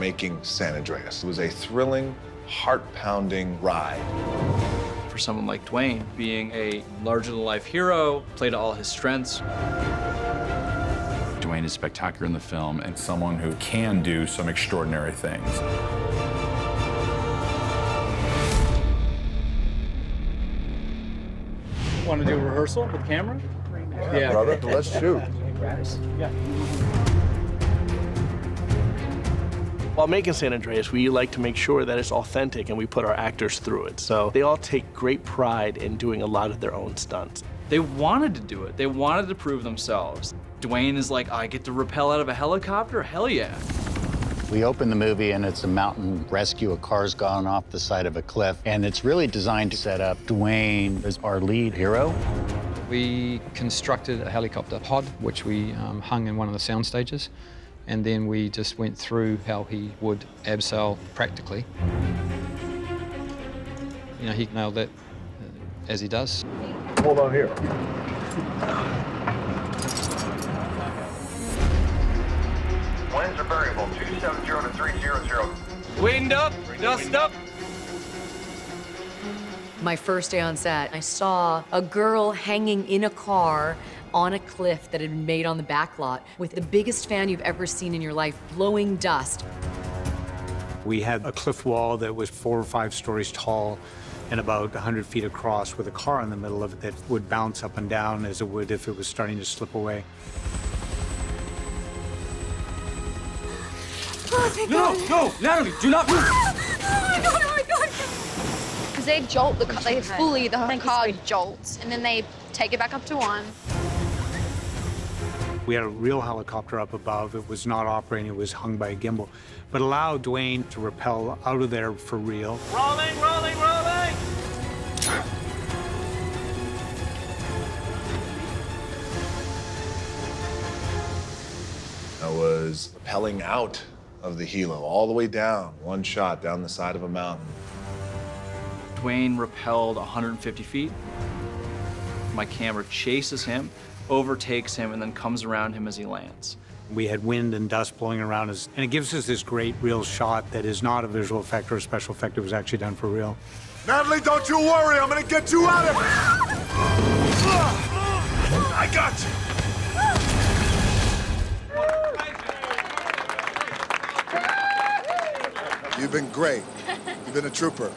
making San Andreas. It was a thrilling, heart-pounding ride. For someone like Dwayne, being a larger-than-life hero, played to all his strengths. Dwayne is spectacular in the film and someone who can do some extraordinary things. Want to do a rehearsal with the camera? Yeah, brother, let's shoot. While making San Andreas, we like to make sure that it's authentic and we put our actors through it. So they all take great pride in doing a lot of their own stunts. They wanted to do it. They wanted to prove themselves. Dwayne is like, I get to rappel out of a helicopter? Hell yeah. We open the movie and it's a mountain rescue. A car's gone off the side of a cliff. And it's really designed to set up Dwayne as our lead hero. We constructed a helicopter pod, which we hung in one of the sound stages. And then we just went through how he would abseil practically. You know, he nailed that as he does. Hold on here. Winds are variable, 270 to 300. Wind up, dust up. My first day on set, I saw a girl hanging in a car on a cliff that had been made on the back lot with the biggest fan you've ever seen in your life blowing dust. We had a cliff wall that was 4 or 5 stories tall and about 100 feet across with a car in the middle of it that would bounce up and down as it would if it was starting to slip away. Oh, no, Natalie, do not move. Oh my God. Because they jolt the car, the car jolts, and then they take it back up to 1. We had a real helicopter up above. It was not operating, it was hung by a gimbal, but allowed Dwayne to rappel out of there for real. Rolling, rolling, rolling. I was rappelling out of the helo, all the way down, one shot down the side of a mountain. Dwayne rappelled 150 feet. My camera chases him, overtakes him, and then comes around him as he lands. We had wind and dust blowing around us, and it gives us this great real shot that is not a visual effect or a special effect. It was actually done for real. Natalie, don't you worry, I'm gonna get you out of here! I got you! You've been great. You've been a trooper.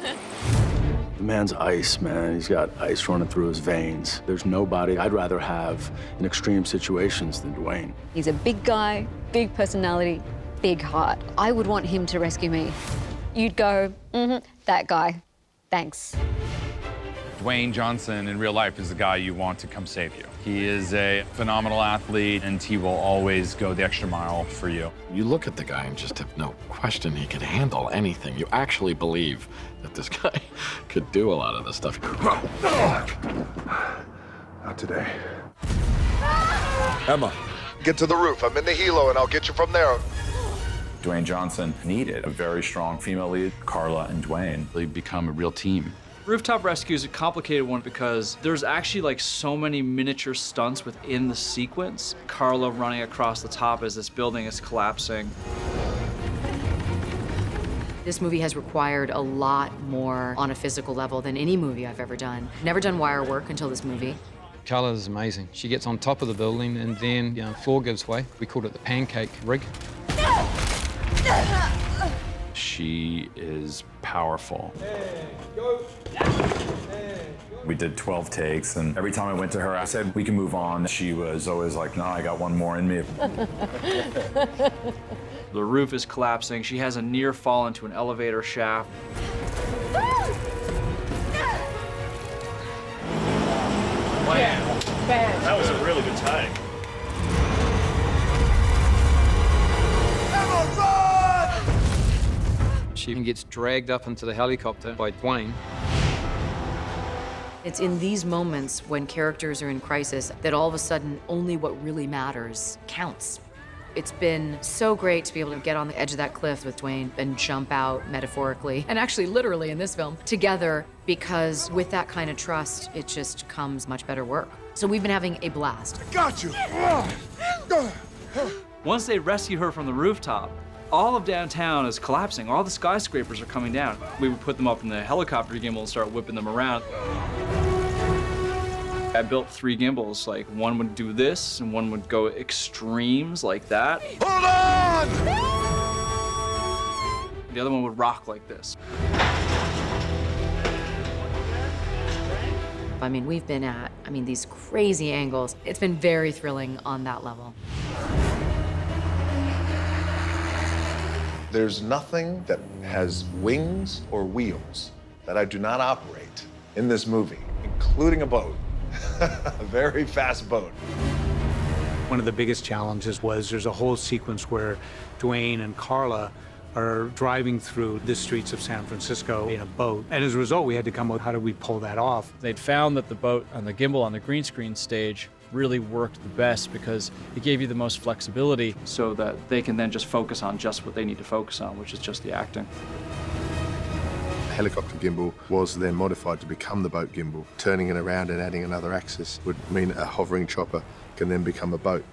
The man's ice, man. He's got ice running through his veins. There's nobody I'd rather have in extreme situations than Dwayne. He's a big guy, big personality, big heart. I would want him to rescue me. You'd go, that guy. Thanks. Dwayne Johnson in real life is the guy you want to come save you. He is a phenomenal athlete, and he will always go the extra mile for you. You look at the guy and just have no question he could handle anything. You actually believe that this guy could do a lot of this stuff. Not today. Emma, get to the roof. I'm in the helo, and I'll get you from there. Dwayne Johnson needed a very strong female lead, Carla and Dwayne. They become a real team. Rooftop Rescue is a complicated one because there's actually like so many miniature stunts within the sequence. Carla running across the top as this building is collapsing. This movie has required a lot more on a physical level than any movie I've ever done. Never done wire work until this movie. Carla is amazing. She gets on top of the building and then, floor gives way. We called it the pancake rig. She is powerful. We did 12 takes, and every time I went to her, I said, we can move on. She was always like, no, I got one more in me. The roof is collapsing. She has a near fall into an elevator shaft. Wow. That was a really good take. She even gets dragged up into the helicopter by Dwayne. It's in these moments when characters are in crisis that all of a sudden only what really matters counts. It's been so great to be able to get on the edge of that cliff with Dwayne and jump out metaphorically, and actually literally in this film, together, because with that kind of trust, it just comes much better work. So we've been having a blast. I got you! Once they rescue her from the rooftop, All of downtown is collapsing. All the skyscrapers are coming down. We would put them up in the helicopter gimbal and start whipping them around. I built 3 gimbals. Like, one would do this, and one would go extremes like that. Hold on! The other one would rock like this. I mean, we've been at, these crazy angles. It's been very thrilling on that level. There's nothing that has wings or wheels that I do not operate in this movie, including a boat. A very fast boat. One of the biggest challenges was there's a whole sequence where Dwayne and Carla are driving through the streets of San Francisco in a boat. And as a result, we had to come up, how do we pull that off? They'd found that the boat and the gimbal on the green screen stage really worked the best because it gave you the most flexibility so that they can then just focus on just what they need to focus on, which is just the acting. The helicopter gimbal was then modified to become the boat gimbal. Turning it around and adding another axis would mean a hovering chopper can then become a boat.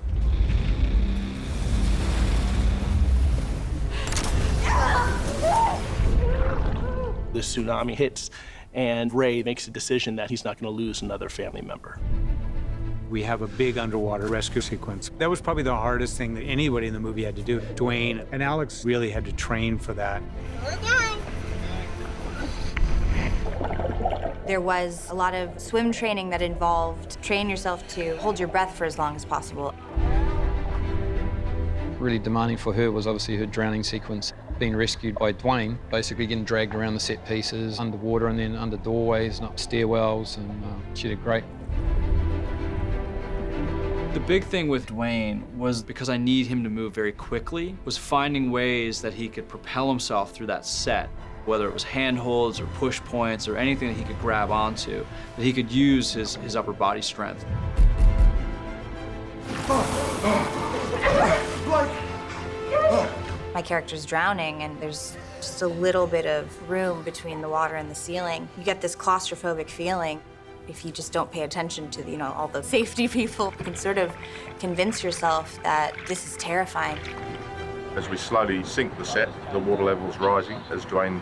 The tsunami hits, and Ray makes a decision that he's not going to lose another family member. We have a big underwater rescue sequence. That was probably the hardest thing that anybody in the movie had to do. Dwayne and Alex really had to train for that. There was a lot of swim training that involved train yourself to hold your breath for as long as possible. Really demanding for her was obviously her drowning sequence. Being rescued by Dwayne, basically getting dragged around the set pieces, underwater and then under doorways and up stairwells, and she did great. The big thing with Dwayne was, because I need him to move very quickly, was finding ways that he could propel himself through that set, whether it was handholds or push points or anything that he could grab onto, that he could use his upper body strength. My character's drowning, and there's just a little bit of room between the water and the ceiling. You get this claustrophobic feeling. If you just don't pay attention to, all the safety people, you can sort of convince yourself that this is terrifying. As we slowly sink the set, the water level's rising as Dwayne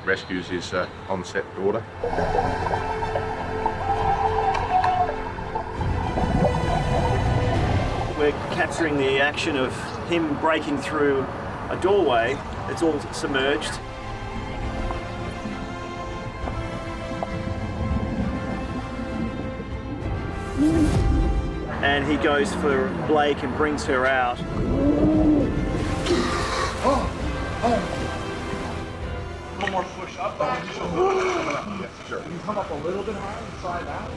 rescues his on-set daughter. We're capturing the action of him breaking through a doorway. It's all submerged. And he goes for Blake and brings her out. One more push up. Yes, sure. Can you come up a little bit higher and try that?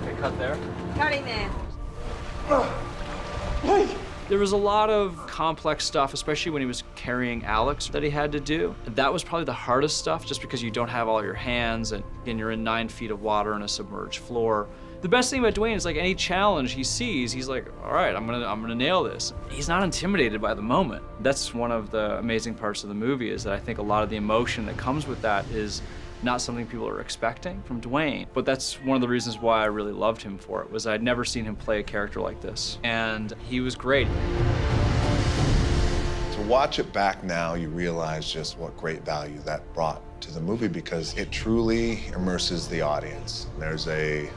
Okay, cut there. Cutting there. There was a lot of complex stuff, especially when he was carrying Alex, that he had to do. That was probably the hardest stuff, just because you don't have all your hands and you're in 9 feet of water on a submerged floor. The best thing about Dwayne is, like, any challenge he sees, he's like, all right, I'm gonna nail this. He's not intimidated by the moment. That's one of the amazing parts of the movie, is that I think a lot of the emotion that comes with that is not something people are expecting from Dwayne. But that's one of the reasons why I really loved him for it, was I'd never seen him play a character like this. And he was great. To watch it back now, you realize just what great value that brought to the movie, because it truly immerses the audience. There's a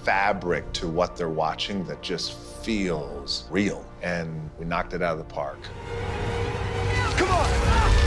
fabric to what they're watching that just feels real. And we knocked it out of the park. Come on!